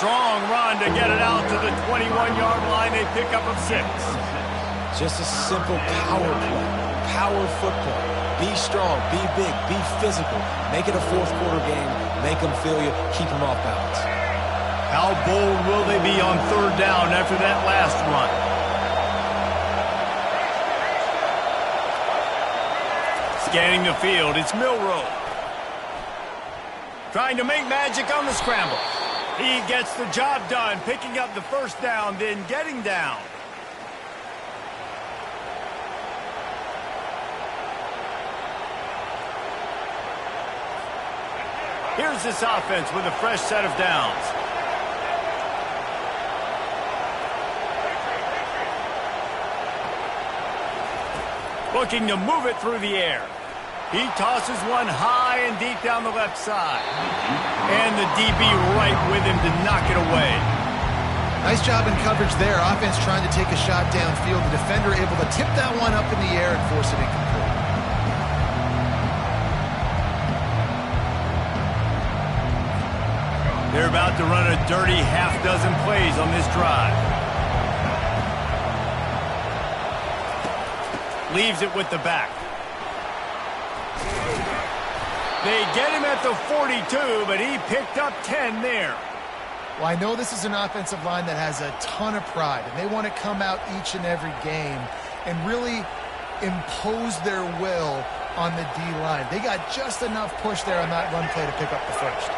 strong run to get it out to the 21-yard line. They pick up of 6. Just a simple power play, power football. Be strong, be big, be physical. Make it a fourth-quarter game. Make them feel you. Keep them off balance. How bold will they be on third down after that last run? Scanning the field, it's Milroe. Trying to make magic on the scramble. He gets the job done, picking up the first down, then getting down. Here's this offense with a fresh set of downs. Looking to move it through the air. He tosses one high and deep down the left side. And the DB right with him to knock it away. Nice job in coverage there. Offense trying to take a shot downfield. The defender able to tip that one up in the air and force it incomplete. They're about to run a dirty half-dozen plays on this drive. Leaves it with the back. They get him at the 42, but he picked up 10 there. Well, I know this is an offensive line that has a ton of pride, and they want to come out each and every game and really impose their will on the D-line. They got just enough push there on that run play to pick up the first.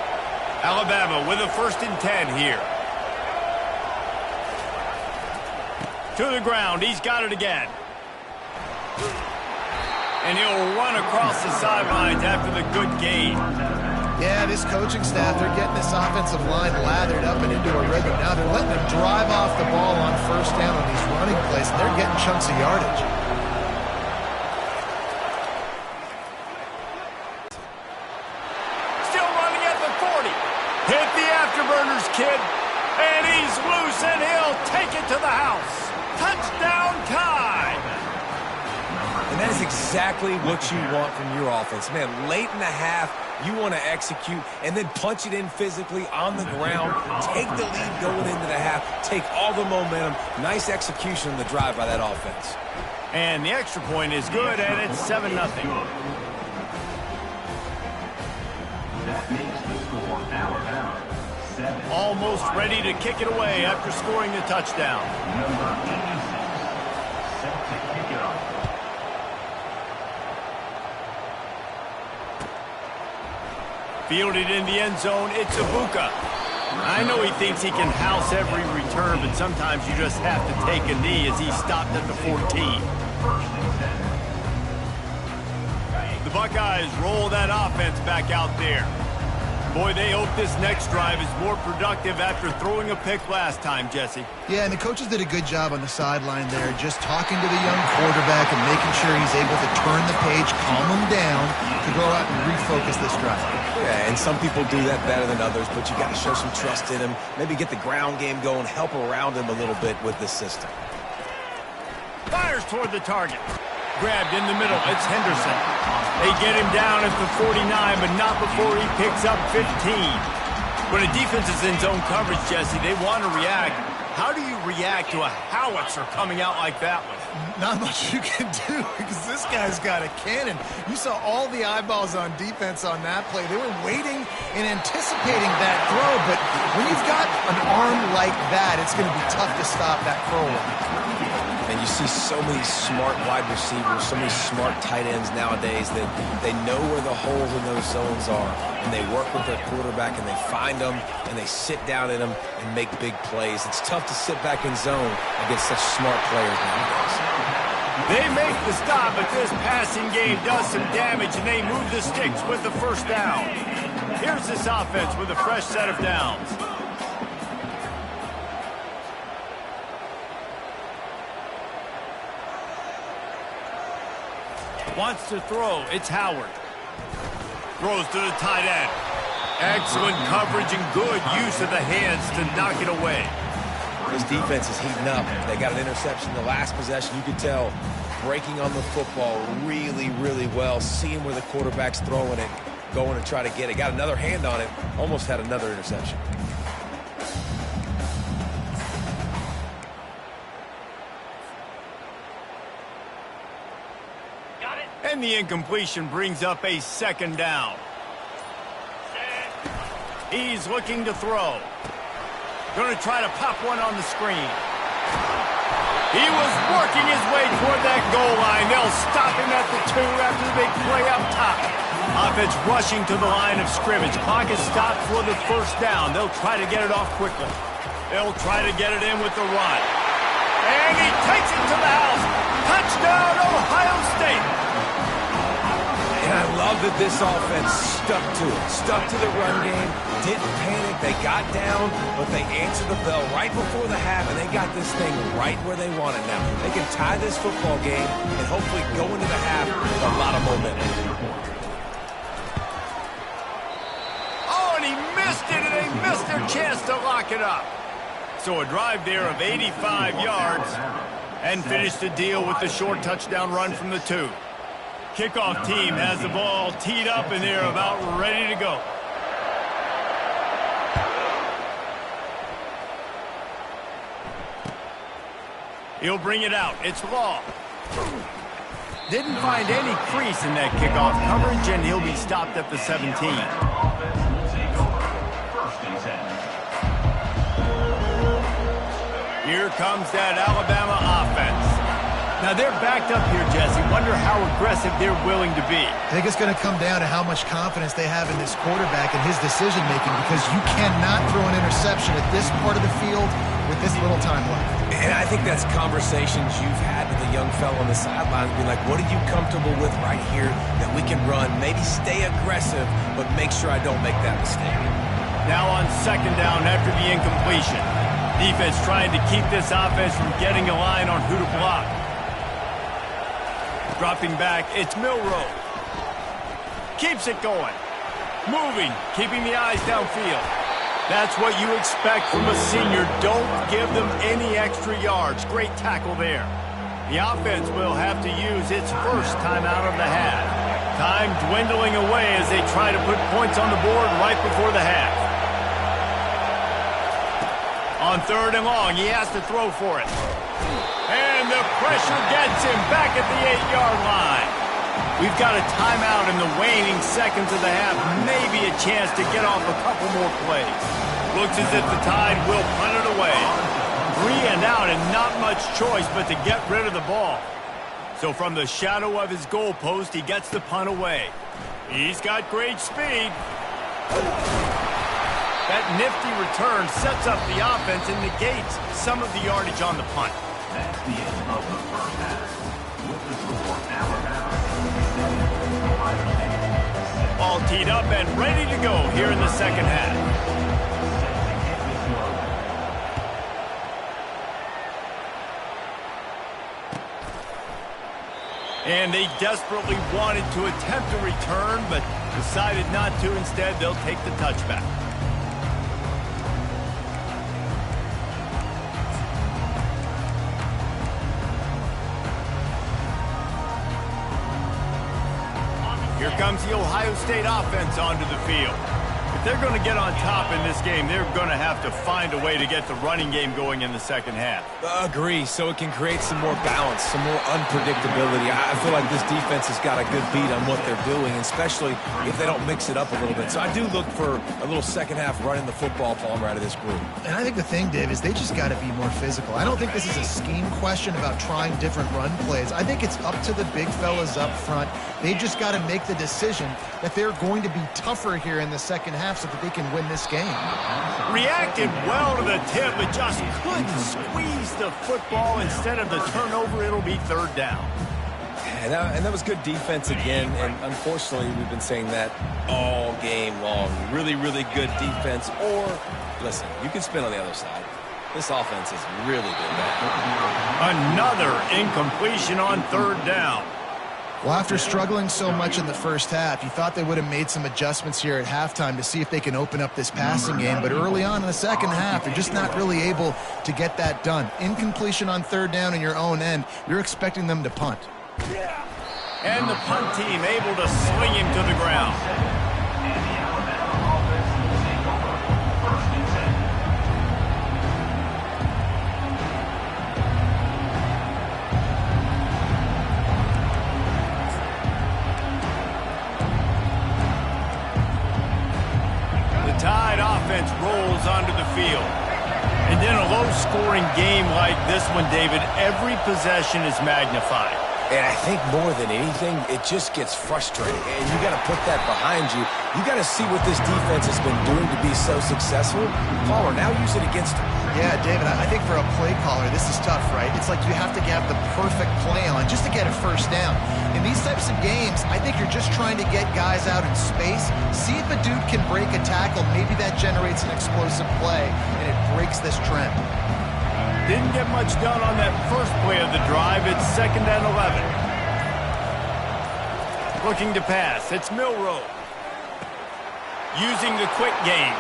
Alabama with a 1st and 10 here. To the ground. He's got it again. And he'll run across the sidelines after the good gain. Yeah, this coaching staff, they're getting this offensive line lathered up and into a rhythm. Now they're letting them drive off the ball on first down on these running plays, and they're getting chunks of yardage. Still running at the 40. Hit the afterburners, kid. And he's loose, and he'll take it to the house. Touchdown time. And that is exactly what you want from your offense. Man, late in the half, you want to execute and then punch it in physically on the ground. Take the lead going into the half. Take all the momentum. Nice execution on the drive by that offense. And the extra point is good, and it's 7-0. That makes the score Alabama 7. Almost ready to kick it away after scoring the touchdown. Number 86, set to kick it off. Fielded in the end zone, it's Ibuka. I know he thinks he can house every return, but sometimes you just have to take a knee as he stopped at the 14. The Buckeyes roll that offense back out there. Boy, they hope this next drive is more productive after throwing a pick last time, Jesse. Yeah, and the coaches did a good job on the sideline there, just talking to the young quarterback and making sure he's able to turn the page, calm him down, to go out and refocus this drive. Yeah, and some people do that better than others, but you got to show some trust in him. Maybe get the ground game going, help around him a little bit with this system. Fires toward the target. Grabbed in the middle. It's Henderson. They get him down at the 49, but not before he picks up 15. When a defense is in zone coverage, Jesse, they want to react. How do you react to a howitzer coming out like that one? Not much you can do because this guy's got a cannon. You saw all the eyeballs on defense on that play. They were waiting and anticipating that throw, but when you've got an arm like that, it's going to be tough to stop that throw. And you see so many smart wide receivers, so many smart tight ends nowadays that they know where the holes in those zones are, and they work with their quarterback, and they find them, and they sit down in them and make big plays. It's tough to sit back in zone against such smart players nowadays. They make the stop, but this passing game does some damage, and they move the sticks with the first down. Here's this offense with a fresh set of downs. Wants to throw. It's Howard. Throws to the tight end. Excellent coverage and good use of the hands to knock it away. This defense is heating up. They got an interception in the last possession. You could tell breaking on the football really, really well, seeing where the quarterback's throwing it, going to try to get it. Got another hand on it. Almost had another interception. And the incompletion brings up a second down. He's looking to throw. Going to try to pop one on the screen. He was working his way toward that goal line. They'll stop him at the 2 after the big play up top. Offense rushing to the line of scrimmage. Clock is stopped for the first down. They'll try to get it off quickly. They'll try to get it in with the run. And he takes it to the house. Touchdown, Ohio State. And I love that this offense stuck to it, stuck to the run game, didn't panic. They got down, but they answered the bell right before the half, and they got this thing right where they want it now. They can tie this football game and hopefully go into the half with a lot of momentum. Oh, and he missed it, and they missed their chance to lock it up. So a drive there of 85 yards and finished the deal with the short touchdown run from the 2. Kickoff team has the ball teed up, and they're about ready to go. He'll bring it out. It's Law. Didn't find any crease in that kickoff coverage, and he'll be stopped at the 17. Here comes that Alabama offense. Now, they're backed up here, Jesse. Wonder how aggressive they're willing to be. I think it's going to come down to how much confidence they have in this quarterback and his decision-making, because you cannot throw an interception at this part of the field with this little time left. And I think that's conversations you've had with the young fellow on the sidelines, being like, what are you comfortable with right here that we can run? Maybe stay aggressive, but make sure I don't make that mistake. Now on second down after the incompletion. Defense trying to keep this offense from getting a line on who to block. Dropping back, it's Milroe. Keeps it going. Moving, keeping the eyes downfield. That's what you expect from a senior. Don't give them any extra yards. Great tackle there. The offense will have to use its first timeout of the half. Time dwindling away as they try to put points on the board right before the half. On third and long, he has to throw for it. And the pressure gets him back at the 8-yard line. We've got a timeout in the waning seconds of the half. Maybe a chance to get off a couple more plays. Looks as if the Tide will punt it away. 3 and out and not much choice but to get rid of the ball. So from the shadow of his goalpost, he gets the punt away. He's got great speed. That nifty return sets up the offense and negates some of the yardage on the punt. That's the end of the first half. With the score, Alabama. All teed up and ready to go here in the second half. And they desperately wanted to attempt a return, but decided not to. Instead, they'll take the touchback. Here comes the Ohio State offense onto the field. If they're going to get on top in this game, they're going to have to find a way to get the running game going in the second half. Agree, so it can create some more balance, some more unpredictability. I feel like this defense has got a good beat on what they're doing, especially if they don't mix it up a little bit. So I do look for a little second half running the football Palmer out of this group. And I think the thing, Dave, is they just got to be more physical. I don't think this is a scheme question about trying different run plays. I think it's up to the big fellas up front. They just got to make the decision that they're going to be tougher here in the second half so that they can win this game. Reacted well to the tip, but just couldn't squeeze the football. Instead of the turnover, it'll be third down. And that was good defense again, and unfortunately, we've been saying that all game long. Really, really good defense, or, listen, you can spin on the other side. This offense is really good. Another incompletion on third down. Well, after struggling so much in the first half, you thought they would have made some adjustments here at halftime to see if they can open up this passing game. But early on in the second half, they're just not really able to get that done. Incompletion on third down in your own end, you're expecting them to punt. And the punt team able to sling him to the ground. tackles onto the field. And in a low-scoring game like this one, David, every possession is magnified. And I think more than anything, it just gets frustrating. And you got to put that behind you. You got to see what this defense has been doing to be so successful. Palmer, now use it against him. Yeah, David, I think for a play caller, this is tough, right? It's like you have to have the perfect play on just to get a first down. In these types of games, I think you're just trying to get guys out in space, see if a dude can break a tackle. Maybe that generates an explosive play, and it breaks this trend. Didn't get much done on that first play of the drive. It's 2nd and 11. Looking to pass. It's Milroe. Using the quick game.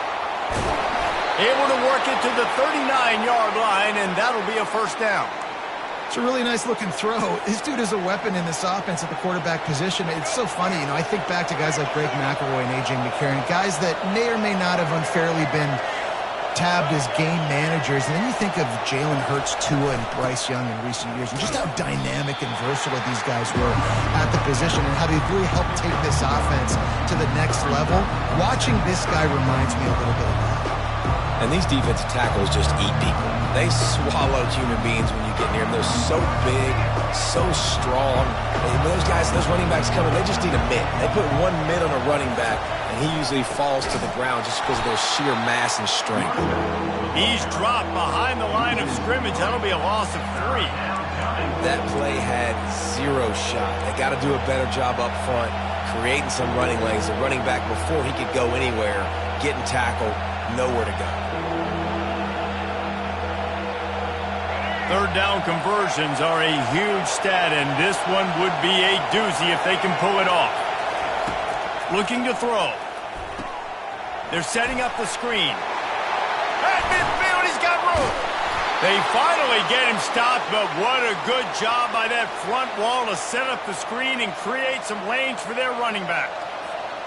Able to work it to the 39-yard line, and that'll be a first down. It's a really nice-looking throw. This dude is a weapon in this offense at the quarterback position. It's so funny. You know, I think back to guys like Greg McElroy and A.J. McCarron, guys that may or may not have unfairly been tabbed as game managers, and then you think of Jalen Hurts, Tua, and Bryce Young in recent years, and just how dynamic and versatile these guys were at the position and how they really helped take this offense to the next level. Watching this guy reminds me a little bit of that. And these defensive tackles just eat people. They swallow human beings when you get near them. They're so big, so strong. And when those guys, those running backs coming, they just need a mid. They put one mid on a running back, and he usually falls to the ground just because of their sheer mass and strength. He's dropped behind the line of scrimmage. That'll be a loss of 3. That play had 0 shot. They got to do a better job up front, creating some running lanes. The running back, before he could go anywhere, getting tackled, nowhere to go. 3rd down conversions are a huge stat, and this one would be a doozy if they can pull it off. Looking to throw. They're setting up the screen. At midfield, he's got room. They finally get him stopped, but what a good job by that front wall to set up the screen and create some lanes for their running back.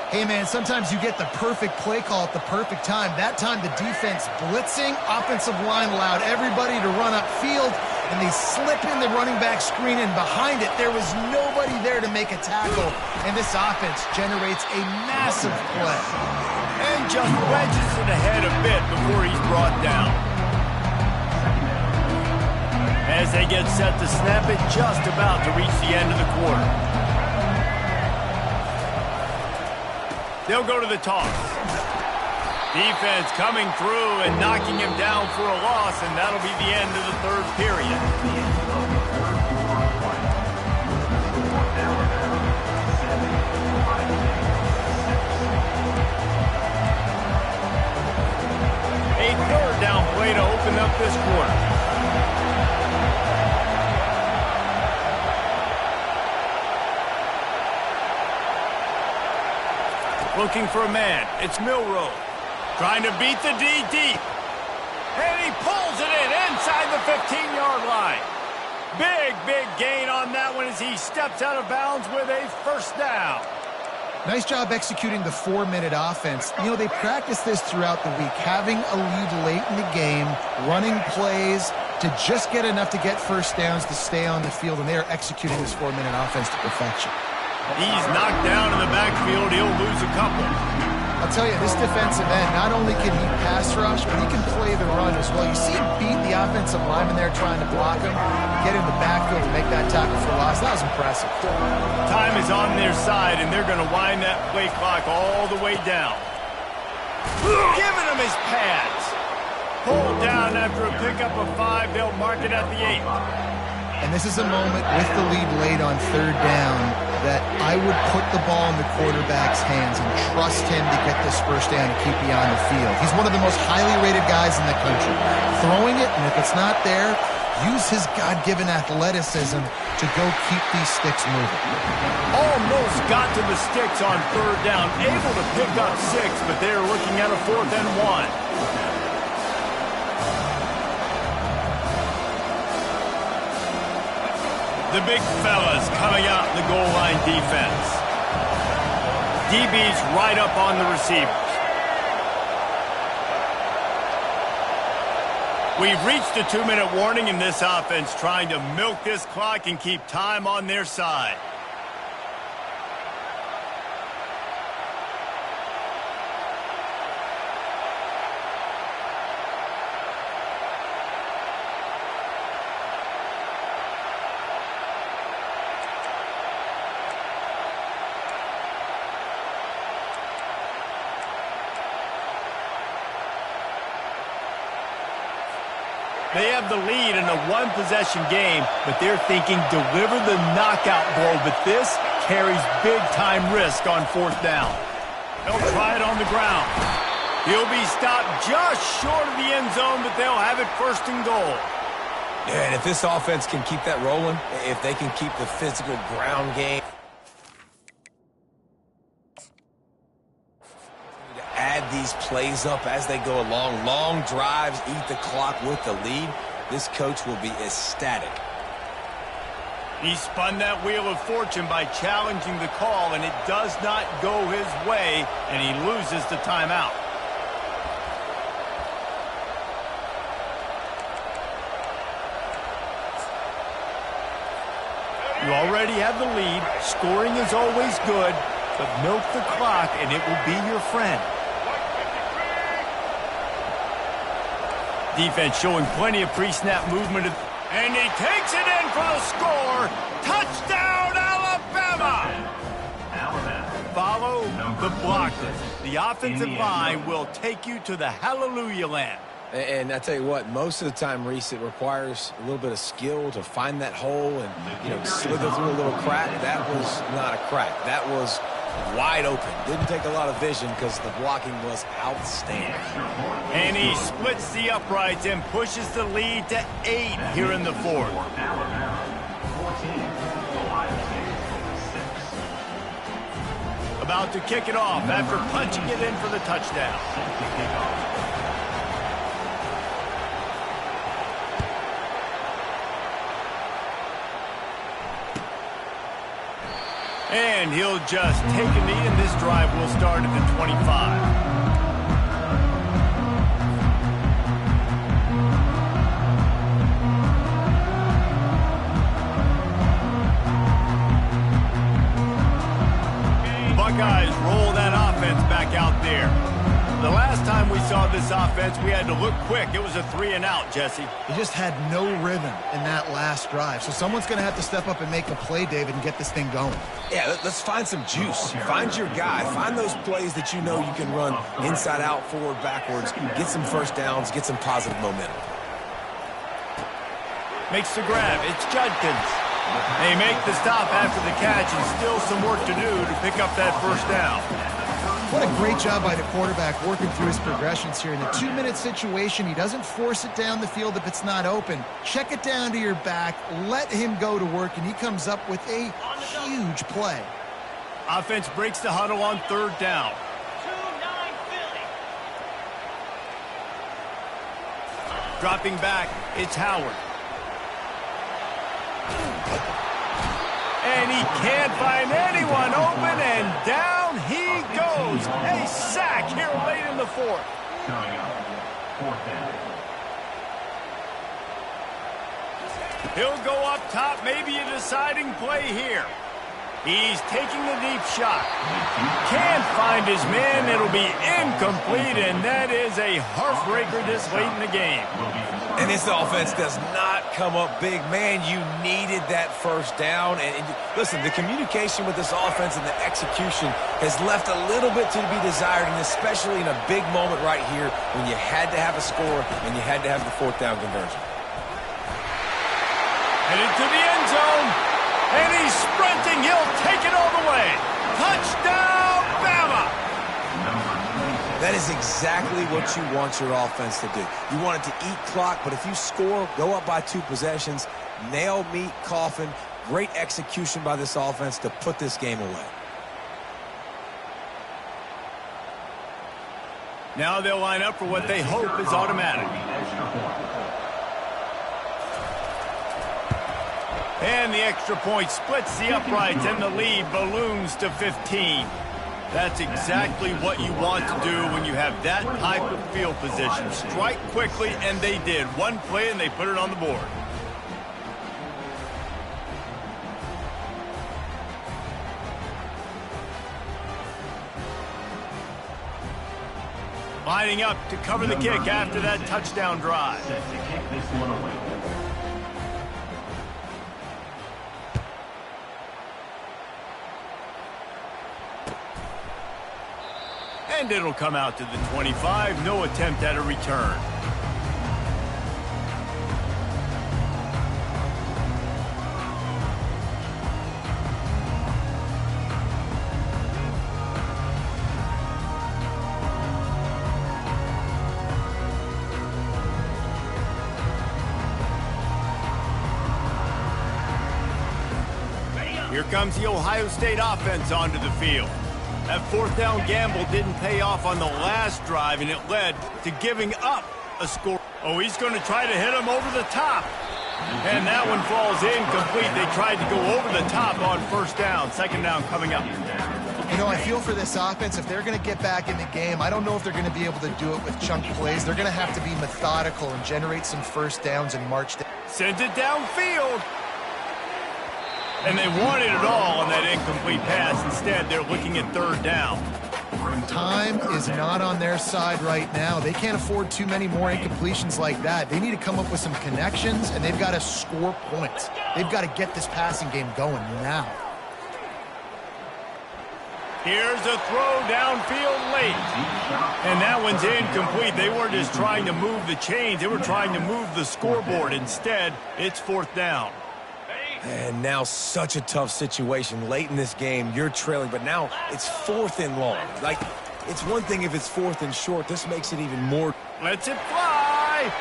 Hey, man, sometimes you get the perfect play call at the perfect time. That time, the defense blitzing, offensive line allowed everybody to run upfield, and they slip in the running back screen, and behind it, there was nobody there to make a tackle, and this offense generates a massive play. And just wedges it ahead a bit before he's brought down. As they get set to snap it, just about to reach the end of the quarter. They'll go to the toss. Defense coming through and knocking him down for a loss, and that'll be the end of the 3rd period. A 3rd down play to open up this quarter. Looking for a man. It's Milroe. Trying to beat the D deep. And he pulls it in inside the 15-yard line. Big gain on that one as he steps out of bounds with a first down. Nice job executing the 4-minute offense. You know, they practice this throughout the week, having a lead late in the game, running plays to just get enough to get first downs to stay on the field, and they are executing this 4-minute offense to perfection. He's knocked down in the backfield. He'll lose a couple. I'll tell you, this defensive end, not only can he pass rush, but he can play the run as well. You see him beat the offensive lineman there trying to block him, get in the backfield to make that tackle for loss. That was impressive. Time is on their side, and they're going to wind that play clock all the way down. Giving him his pads. Pulled down after a pickup of 5. They'll mark it at the 8. And this is a moment with the lead late on 3rd down that I would put the ball in the quarterback's hands and trust him to get this first down and keep you on the field. He's one of the most highly rated guys in the country. Throwing it, and if it's not there, use his God-given athleticism to go keep these sticks moving. Almost got to the sticks on 3rd down. Able to pick up 6, but they're looking at a 4th and 1. The big fellas coming out in the goal line defense. DB's right up on the receivers. We've reached the 2-minute warning in this offense, trying to milk this clock and keep time on their side. They have the lead in a one-possession game, but they're thinking deliver the knockout blow, but this carries big-time risk on fourth down. They'll try it on the ground. He'll be stopped just short of the end zone, but they'll have it first and goal. Yeah, and if this offense can keep that rolling, if they can keep the physical ground game, to add these plays up as they go along, long drives, eat the clock with the lead, this coach will be ecstatic. He spun that wheel of fortune by challenging the call, and it does not go his way, and he loses the timeout. You already have the lead. Scoring is always good, but milk the clock, and it will be your friend. Defense showing plenty of pre-snap movement. And he takes it in for the score. Touchdown, Alabama! Follow the blockers. The offensive line will take you to the hallelujah land. And I tell you what, most of the time, Reese, it requires a little bit of skill to find that hole and, slither through a little crack. That was not a crack. That was wide open. Didn't take a lot of vision because the blocking was outstanding. And he splits the uprights and pushes the lead to 8 here in the fourth. About to kick it off after punching it in for the touchdown. And he'll just take a knee, and this drive will start at the 25. Buckeyes roll that offense back out there. The last time we saw this offense, we had to look quick. It was a 3-and-out, Jesse. He just had no rhythm in that last drive. So someone's going to have to step up and make a play, David, and get this thing going. Yeah, let's find some juice. Find your guy. Find those plays that you know you can run inside out, forward, backwards. Get some first downs. Get some positive momentum. Makes the grab. It's Judkins. They make the stop after the catch, and still some work to do to pick up that first down. What a great job by the quarterback working through his progressions here. In the 2-minute situation, he doesn't force it down the field if it's not open. Check it down to your back, let him go to work, and he comes up with a huge play. Offense breaks the huddle on third down. Dropping back, it's Howard. And he can't find anyone open, and down he goes. A sack here late in the fourth. He'll go up top, maybe a deciding play here. He's taking the deep shot. Can't find his man. It'll be incomplete, and that is a heartbreaker this late in the game. And this offense does not come up big. Man, you needed that first down. And listen, the communication with this offense and the execution has left a little bit to be desired, and especially in a big moment right here when you had to have a score and you had to have the fourth down conversion. Headed to the end zone, and he's sprinting. He'll take it all the way. Touchdown, Bama! That is exactly what you want your offense to do. You want it to eat clock, but if you score, go up by 2 possessions, nail, meet, coffin, great execution by this offense to put this game away. Now they'll line up for what they hope is automatic. And the extra point splits the uprights, and the lead balloons to 15. That's exactly what you want to do when you have that type of field position. Strike quickly, and they did. One play, and they put it on the board. Lining up to cover the kick after that touchdown drive. Set to kick this one away. And it'll come out to the 25. No attempt at a return. Here comes the Ohio State offense onto the field. That fourth down gamble didn't pay off on the last drive, and it led to giving up a score. Oh, he's going to try to hit him over the top. And that one falls incomplete. They tried to go over the top on first down. Second down coming up. You know, I feel for this offense, if they're going to get back in the game, I don't know if they're going to be able to do it with chunk plays. They're going to have to be methodical and generate some first downs and march. Sends it downfield. And they wanted it all on that incomplete pass. Instead, they're looking at third down. Time is not on their side right now. They can't afford too many more incompletions like that. They need to come up with some connections, and they've got to score points. They've got to get this passing game going now. Here's a throw downfield late. And that one's incomplete. They weren't just trying to move the chains. They were trying to move the scoreboard. Instead, it's fourth down. And now such a tough situation. Late in this game, you're trailing, but now it's fourth and long. Like, it's one thing if it's fourth and short. This makes it even more. Lets it fly.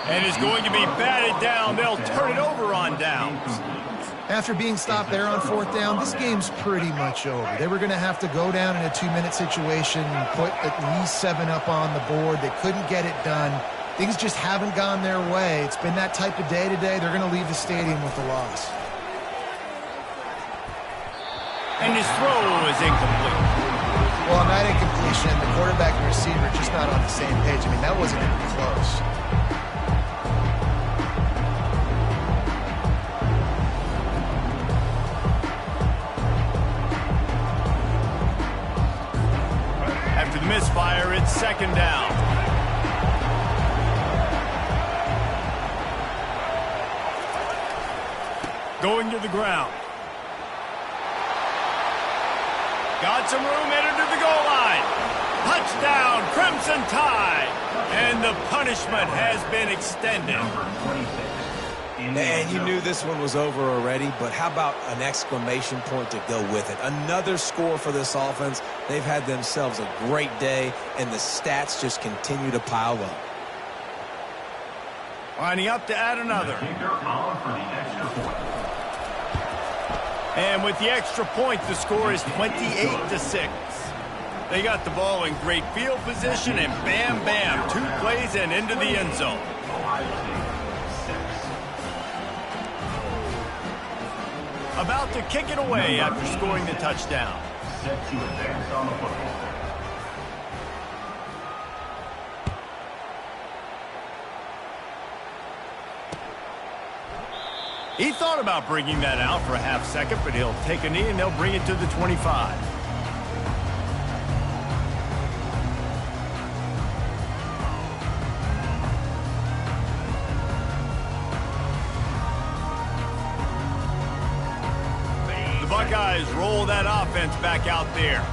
And it's going to be batted down. They'll turn it over on downs. After being stopped there on fourth down, this game's pretty much over. They were going to have to go down in a 2-minute situation and put at least 7 up on the board. They couldn't get it done. Things just haven't gone their way. It's been that type of day today. They're going to leave the stadium with a loss. And his throw is incomplete. Well, on that incompletion, the quarterback and receiver are just not on the same page. I mean, that wasn't even close. After the misfire, it's second down. Going to the ground. Got some room, headed to the goal line. Touchdown, Crimson Tide. And the punishment has been extended. And you knew this one was over already, but how about an exclamation point to go with it? Another score for this offense. They've had themselves a great day, and the stats just continue to pile up. Lining up to add another. And with the extra point, the score is 28-6. They got the ball in great field position, and bam, bam, 2 plays and into the end zone. About to kick it away after scoring the touchdown. Set to advance on the football. He thought about bringing that out for a half second, but he'll take a knee and they'll bring it to the 25. The Buckeyes roll that offense back out there.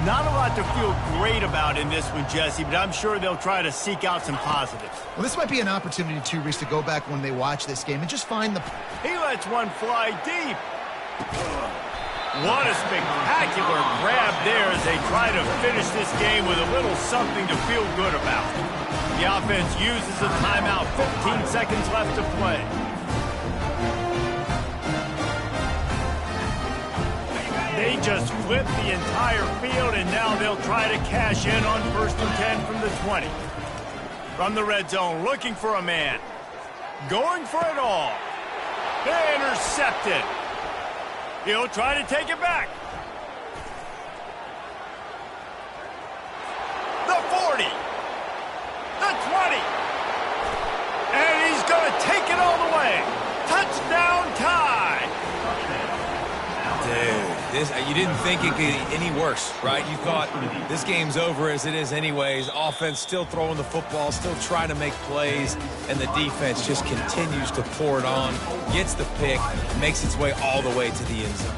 Not a lot to feel great about in this one, Jesse, but I'm sure they'll try to seek out some positives. Well, this might be an opportunity, too, Reese, to go back when they watch this game and just find the... He lets one fly deep. What a spectacular grab there as they try to finish this game with a little something to feel good about. The offense uses a timeout, 15 seconds left to play. They just flipped the entire field, and now they'll try to cash in on 1st and 10 from the 20. From the red zone, looking for a man. Going for it all. They intercepted. He'll try to take it back. The 40. The 20. And he's going to take it all the way. Touchdown tie. Dude, you didn't think it could get any worse, right? You thought this game's over as it is anyways. Offense still throwing the football, still trying to make plays, and the defense just continues to pour it on, gets the pick, makes its way all the way to the end zone.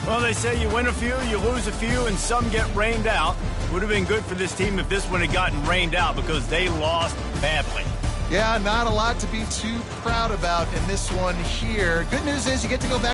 Well, they say you win a few, you lose a few, and some get rained out. Would have been good for this team if this one had gotten rained out because they lost badly. Yeah, not a lot to be too proud about in this one here. Good news is you get to go back.